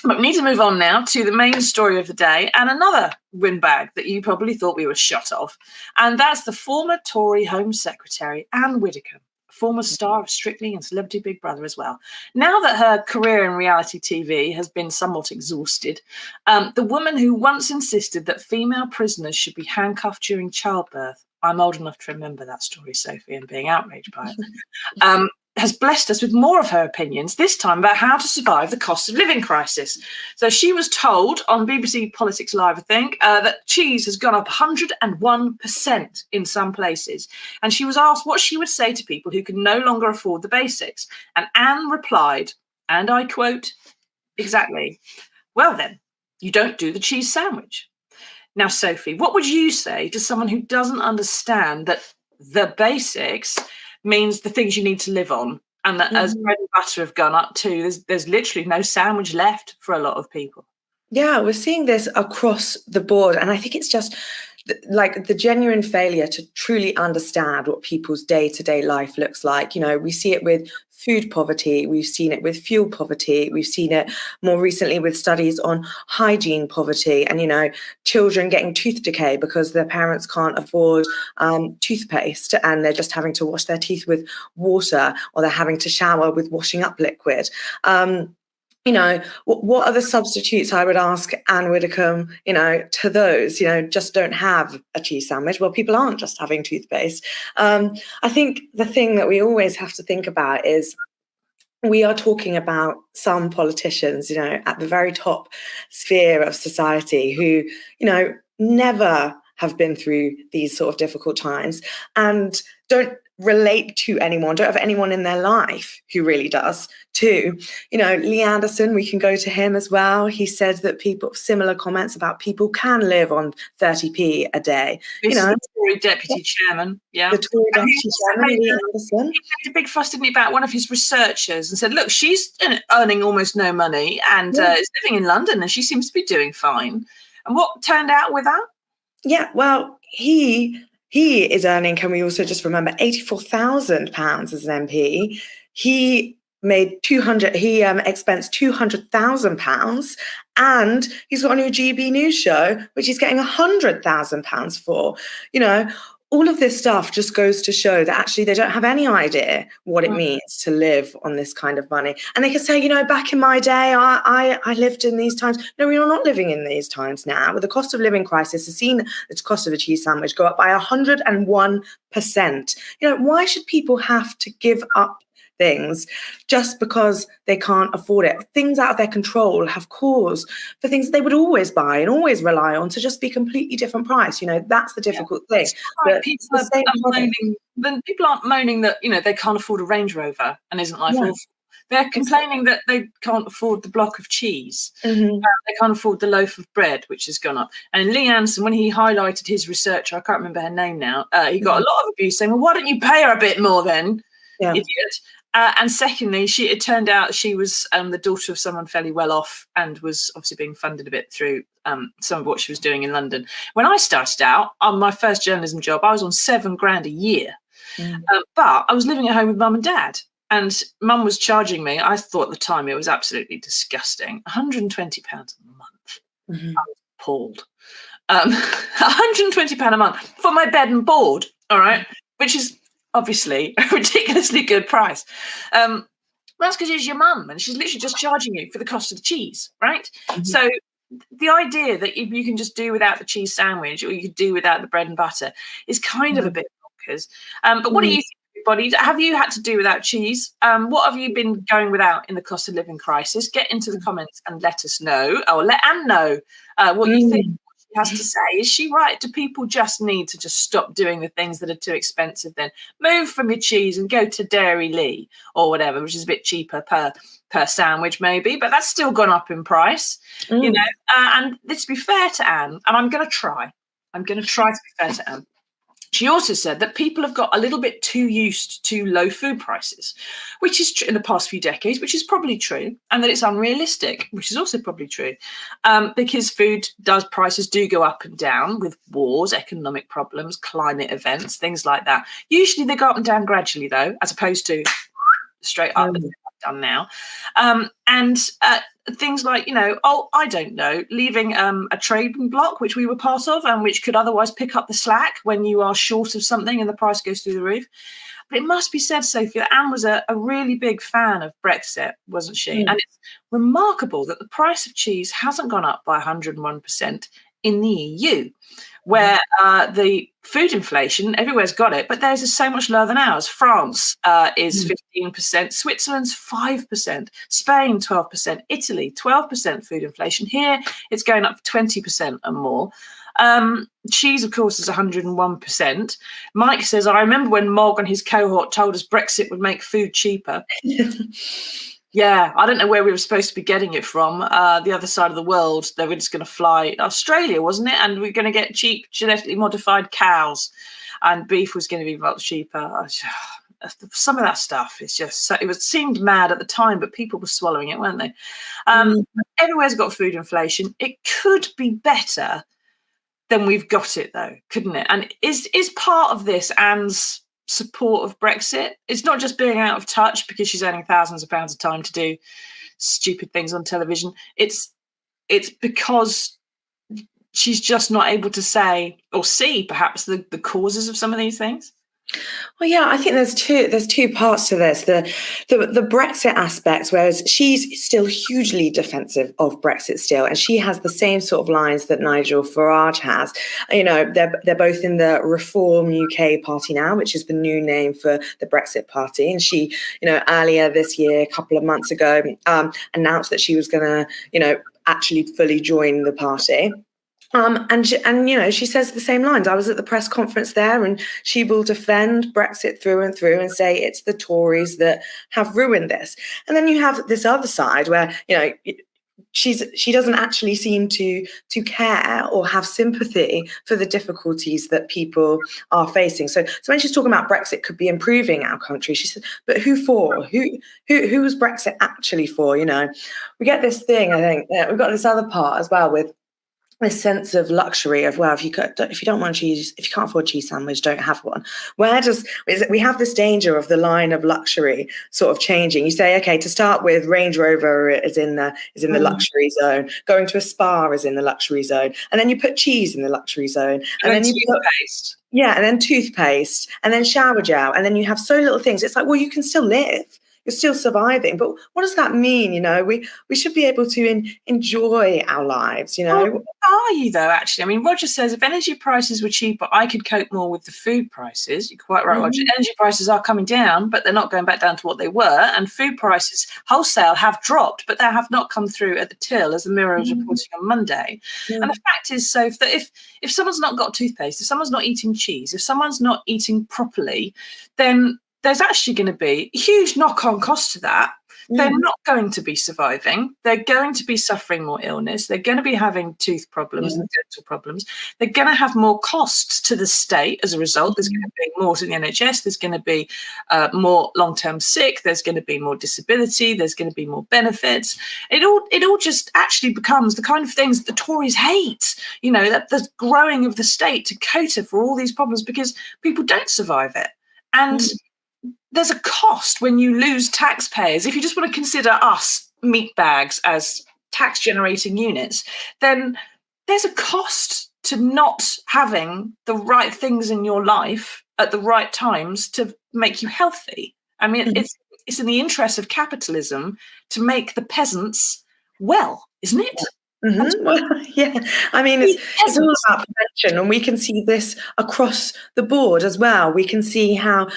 But we need to move on now to the main story of the day and another windbag that you probably thought we were shot of. And that's the former Tory Home Secretary, Ann Widdecombe, former star of Strictly and Celebrity Big Brother as well. Now that her career in reality TV has been somewhat exhausted, the woman who once insisted that female prisoners should be handcuffed during childbirth, I'm old enough to remember that story, Sophie, and being outraged by it, has blessed us with more of her opinions, this time about how to survive the cost of living crisis. So she was told on BBC Politics Live, I think, that cheese has gone up 101% in some places. And she was asked what she would say to people who can no longer afford the basics. And Anne replied, and I quote, exactly, well then, you don't do the cheese sandwich. Now, Sophie, what would you say to someone who doesn't understand that the basics means the things you need to live on, and that as bread and butter have gone up too, there's literally no sandwich left for a lot of people? Yeah, we're seeing this across the board. And I think it's just like the genuine failure to truly understand what people's day-to-day life looks like. You know, we see it with food poverty, we've seen it with fuel poverty, we've seen it more recently with studies on hygiene poverty and, you know, children getting tooth decay because their parents can't afford toothpaste and they're just having to wash their teeth with water, or they're having to shower with washing up liquid. You know, what are the substitutes, I would ask Ann Widdecombe, you know, to those, you know, just don't have a cheese sandwich. Well, people aren't just having toothpaste. I think the thing that we always have to think about is we are talking about some politicians, you know, at the very top sphere of society who, you know, never have been through these sort of difficult times and don't relate to anyone, don't have anyone in their life who really does too. You know, Lee Anderson, we can go to him as well. He said that similar comments about people can live on 30p a day. This is the Tory deputy chairman, yeah. The Tory deputy chairman, Lee Anderson. He made a big fuss, didn't he, about one of his researchers and said, look, she's earning almost no money and is living in London and she seems to be doing fine. And what turned out with that? Yeah, well, he is earning, can we also just remember, £84,000 as an MP. He made expensed £200,000, and he's got a new GB News show, which he's getting £100,000 for. You know, all of this stuff just goes to show that actually they don't have any idea what it means to live on this kind of money. And they can say, you know, back in my day, I lived in these times. No, we are not living in these times now. With the cost of living crisis, has seen the cost of a cheese sandwich go up by 101%. You know, why should people have to give up things just because they can't afford it? Things out of their control have caused for things they would always buy and always rely on to just be completely different price. You know, that's the difficult thing. Right. People aren't moaning that, you know, they can't afford a Range Rover and isn't life awful. They're complaining that they can't afford the block of cheese. They can't afford the loaf of bread, which has gone up. And Lee Anderson, when he highlighted his researcher, I can't remember her name now, he got a lot of abuse saying, well, why don't you pay her a bit more then, idiot? And secondly, it turned out she was the daughter of someone fairly well off and was obviously being funded a bit through some of what she was doing in London. When I started out on my first journalism job, I was on £7,000 a year. But I was living at home with mum and dad. And mum was charging me, I thought at the time it was absolutely disgusting, £120 a month. I was appalled. £120 a month for my bed and board, all right, which is obviously a ridiculously good price. That's because she's your mum and she's literally just charging you for the cost of the cheese, right? So the idea that you can just do without the cheese sandwich or you could do without the bread and butter is kind of a bit bonkers. But what do you think, everybody? Have you had to do without cheese? What have you been going without in the cost of living crisis? Get into the comments and let us know, or let Anne know what you think has to say. Is she right? Do people just need to just stop doing the things that are too expensive then? Move from your cheese and go to Dairy Lee or whatever, which is a bit cheaper per sandwich maybe, but that's still gone up in price, you know. And let's be fair to Anne, and I'm going to try to be fair to Anne. She also said that people have got a little bit too used to low food prices, which is true in the past few decades, which is probably true, and that it's unrealistic, which is also probably true, because prices do go up and down with wars, economic problems, climate events, things like that. Usually they go up and down gradually, though, as opposed to straight up and done now. And things like, I don't know, leaving a trading block, which we were part of and which could otherwise pick up the slack when you are short of something and the price goes through the roof. But it must be said, Sophie, that Anne was a really big fan of Brexit, wasn't she? And it's remarkable that the price of cheese hasn't gone up by 101% in the EU, where the food inflation, everywhere's got it, but theirs is so much lower than ours. France is 15%, Switzerland's 5%, Spain 12%, Italy 12% food inflation. Here, it's going up 20% and more. Cheese, of course, is 101%. Mike says, I remember when Mog and his cohort told us Brexit would make food cheaper. Yeah, I don't know where we were supposed to be getting it from. The other side of the world, they were just going to fly Australia, wasn't it? And we're going to get cheap genetically modified cows, and beef was going to be much cheaper. Some of that stuff is just so, it seemed mad at the time, but people were swallowing it, weren't they? Everywhere's got food inflation. It could be better than we've got it, though, couldn't it? And is part of this Anne's support of Brexit? It's not just being out of touch because she's earning thousands of pounds a time to do stupid things on television. It's because she's just not able to say or see perhaps the causes of some of these things. Well, yeah, I think there's two parts to this. The Brexit aspect, whereas she's still hugely defensive of Brexit still, and she has the same sort of lines that Nigel Farage has. They're both in the Reform UK Party now, which is the new name for the Brexit Party. And she, earlier this year, a couple of months ago, announced that she was going to, actually fully join the party. And she says the same lines. I was at the press conference there, and she will defend Brexit through and through and say it's the Tories that have ruined this. And then you have this other side where, she doesn't actually seem to care or have sympathy for the difficulties that people are facing. So when she's talking about Brexit could be improving our country, she said, but who for? Who was Brexit actually for? We get this thing, I think, we've got this other part as well with this sense of luxury of, well, if you don't want cheese, if you can't afford a cheese sandwich, don't have one. We have this danger of the line of luxury sort of changing. You say, okay, to start with, Range Rover is in the luxury zone. Going to a spa is in the luxury zone, and then you put cheese in the luxury zone, and then you toothpaste. And then toothpaste, and then shower gel, and then you have so little things. It's like, well, you can still live. You're still surviving, but what does that mean? We should be able to enjoy our lives. Well, are you though? Actually, I mean, Roger says if energy prices were cheaper, I could cope more with the food prices. You're quite right, Roger. Energy prices are coming down, but they're not going back down to what they were. And food prices wholesale have dropped, but they have not come through at the till, as the Mirror was reporting on Monday. And the fact is, so that if someone's not got toothpaste, if someone's not eating cheese, if someone's not eating properly, then there's actually going to be a huge knock-on cost to that. They're not going to be surviving. They're going to be suffering more illness. They're going to be having tooth problems and dental problems. They're going to have more costs to the state as a result. There's going to be more to the NHS. There's going to be more long-term sick. There's going to be more disability. There's going to be more benefits. It all just actually becomes the kind of things that the Tories hate, that the growing of the state to cater for all these problems because people don't survive it. And there's a cost when you lose taxpayers. If you just want to consider us meat bags as tax generating units, then there's a cost to not having the right things in your life at the right times to make you healthy. I mean, it's in the interest of capitalism to make the peasants well, isn't it? Well, yeah, I mean, it's all about prevention, and we can see this across the board as well. We can see how,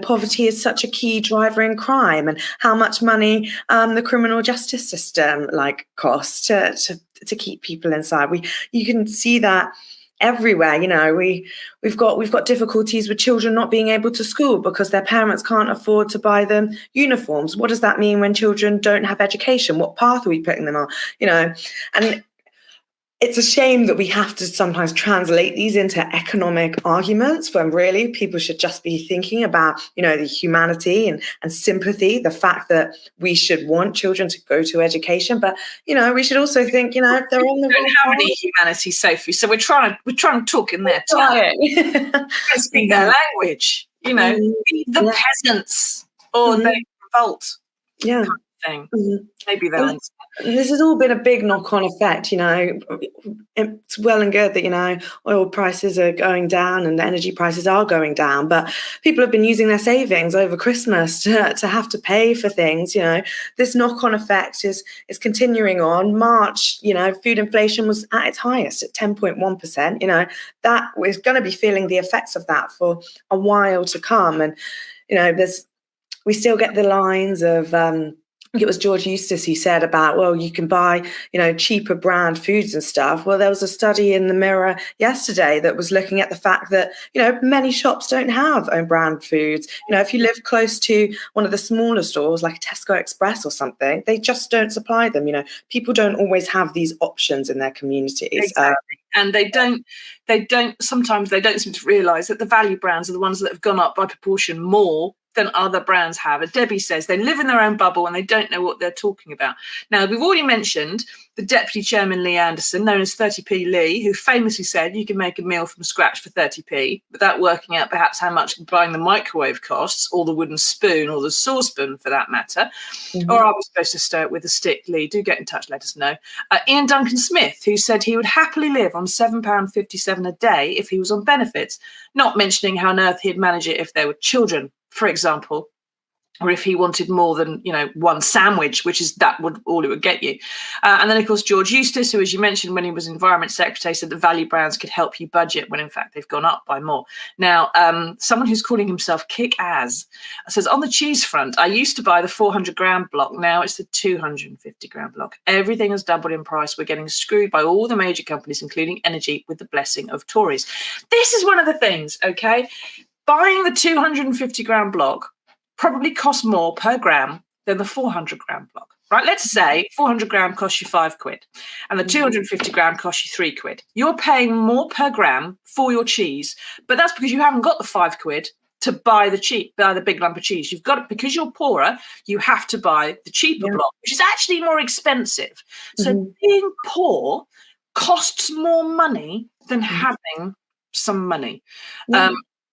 poverty is such a key driver in crime and how much money the criminal justice system costs to keep people inside. You can see that everywhere. We've got difficulties with children not being able to school because their parents can't afford to buy them uniforms. What does that mean when children don't have education? What path are we putting them on? And it's a shame that we have to sometimes translate these into economic arguments when really people should just be thinking about, the humanity and sympathy, the fact that we should want children to go to education. But, we should also think, if they're on the wrong have any humanity, Sophie. So we're trying to talk in their tongue. Speak their language, the peasants or they revolt. Yeah. thing. Mhm. Maybe they'll. This has all been a big knock-on effect, you know. It's well and good that, you know, oil prices are going down and energy prices are going down, but people have been using their savings over Christmas to have to pay for things, you know. This knock-on effect is continuing on. March, you know, food inflation was at its highest at 10.1%, you know. That we're going to be feeling the effects of that for a while to come. And, you know, we still get the lines of I think it was George Eustace who said about, well, you can buy, you know, cheaper brand foods and stuff. Well, there was a study in the Mirror yesterday that was looking at the fact that, you know, many shops don't have own brand foods. You know, if you live close to one of the smaller stores like a Tesco Express or something, they just don't supply them. You know, people don't always have these options in their communities. Exactly. And sometimes they don't seem to realise that the value brands are the ones that have gone up by proportion more than other brands have. And Debbie says they live in their own bubble and they don't know what they're talking about. Now, we've already mentioned the Deputy Chairman Lee Anderson, known as 30p Lee, who famously said you can make a meal from scratch for 30p without working out perhaps how much buying the microwave costs, or the wooden spoon, or the saucepan for that matter. Mm-hmm. Or are we supposed to stir it with a stick, Lee? Do get in touch, let us know. Ian Duncan Smith, who said he would happily live on £7.57 a day if he was on benefits, not mentioning how on earth he'd manage it if there were children, for example, or if he wanted more than, you know, one sandwich, which is all it would get you. And then, of course, George Eustace, who, as you mentioned, when he was Environment Secretary, said the value brands could help you budget when, in fact, they've gone up by more. Now, someone who's calling himself Kick-As says, on the cheese front, I used to buy the 400-gram block. Now it's the 250-gram block. Everything has doubled in price. We're getting screwed by all the major companies, including energy, with the blessing of Tories. This is one of the things, okay? Buying the 250-gram block probably costs more per gram than the 400-gram block, right? Let's say 400-gram costs you £5 and the 250-gram costs you £3. You're paying more per gram for your cheese, but that's because you haven't got the £5 to buy the big lump of cheese. You've got it because you're poorer. You have to buy the cheaper block, which is actually more expensive. So being poor costs more money than having some money.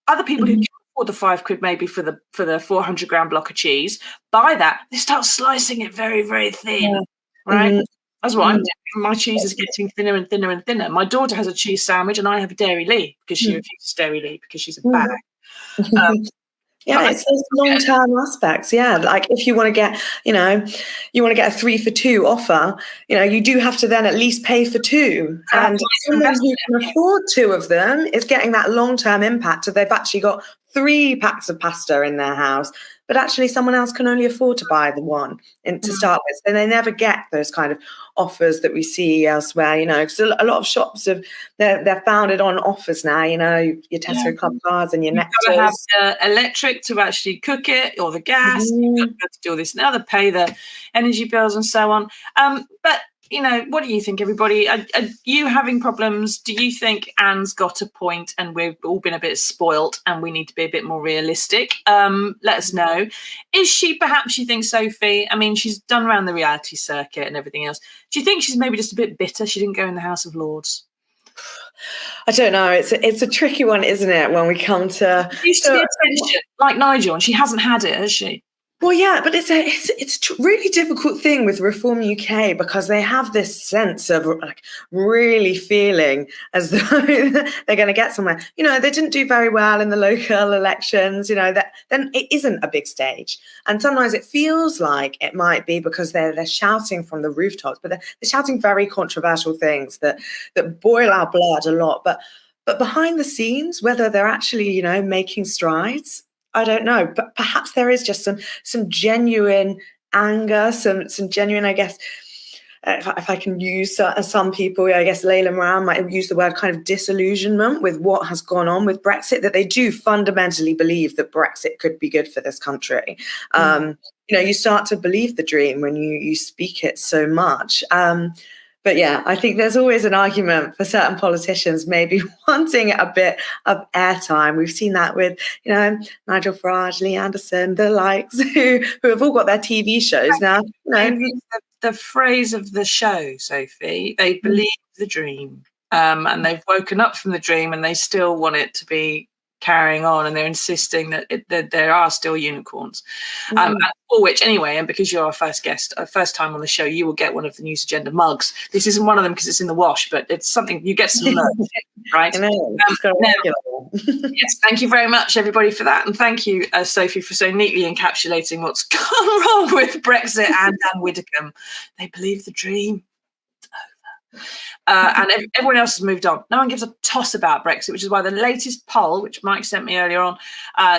Other people who can afford the £5 maybe for the 400-gram block of cheese buy that. They start slicing it very, very thin, right? That's what I'm doing. My cheese is getting thinner and thinner and thinner. My daughter has a cheese sandwich, and I have a Dairy Lee because she refuses Dairy Lee because she's a bag. Yeah, it's those long-term aspects. Yeah, like if you want to get, you know, a 3 for 2 offer, you know, you do have to then at least pay for 2. And someone who can afford 2 of them is getting that long-term impact. So they've actually got 3 packs of pasta in their house, but actually someone else can only afford to buy the one to start with. And they never get those kind of offers that we see elsewhere, you know, because a lot of shops they're founded on offers now, you know, your Tesco Club cards and your Nectars. You've got to have the electric to actually cook it, or the gas. You've got to do all this now, to pay the energy bills and so on. But you know, what do you think, everybody? Are you having problems? Do you think Anne's got a point and we've all been a bit spoilt and we need to be a bit more realistic? Let us know. Is she perhaps, you think, Sophie? I mean, she's done around the reality circuit and everything else. Do you think she's maybe just a bit bitter she didn't go in the House of Lords? I don't know. It's a tricky one, isn't it, when we come to... She used to be attention, like Nigel, and she hasn't had it, has she? Well, yeah, but it's a really difficult thing with Reform UK, because they have this sense of like really feeling as though they're going to get somewhere. You know, they didn't do very well in the local elections. You know, then it isn't a big stage, and sometimes it feels like it might be because they're shouting from the rooftops, but they're shouting very controversial things that boil our blood a lot. But behind the scenes, whether they're actually, you know, making strides, I don't know, but perhaps there is just some genuine anger, some genuine, I guess, if I can use some people, I guess Layla Moran might use the word kind of disillusionment with what has gone on with Brexit, that they do fundamentally believe that Brexit could be good for this country. You know, you start to believe the dream when you speak it so much. But yeah, I think there's always an argument for certain politicians maybe wanting a bit of airtime. We've seen that with, you know, Nigel Farage, Lee Anderson, the likes, who have all got their TV shows now. You know. The phrase of the show, Sophie, they believe the dream, and they've woken up from the dream and they still want it to be carrying on, and they're insisting that there are still unicorns. For which, anyway, and because you're our first guest, first time on the show, you will get one of the News Agenda mugs. This isn't one of them because it's in the wash, but it's something you get some merch, right? Yes, thank you very much, everybody, for that, and thank you, Sophie, for so neatly encapsulating what's gone wrong with Brexit and Ann Widdecombe. They believe the dream. And everyone else has moved on. No one gives a toss about Brexit, which is why the latest poll, which Mike sent me earlier on,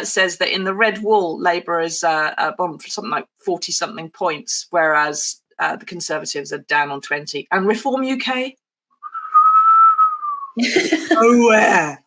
says that in the red wall, Labour is on for something like 40-something points, whereas the Conservatives are down on 20. And Reform UK? Nowhere.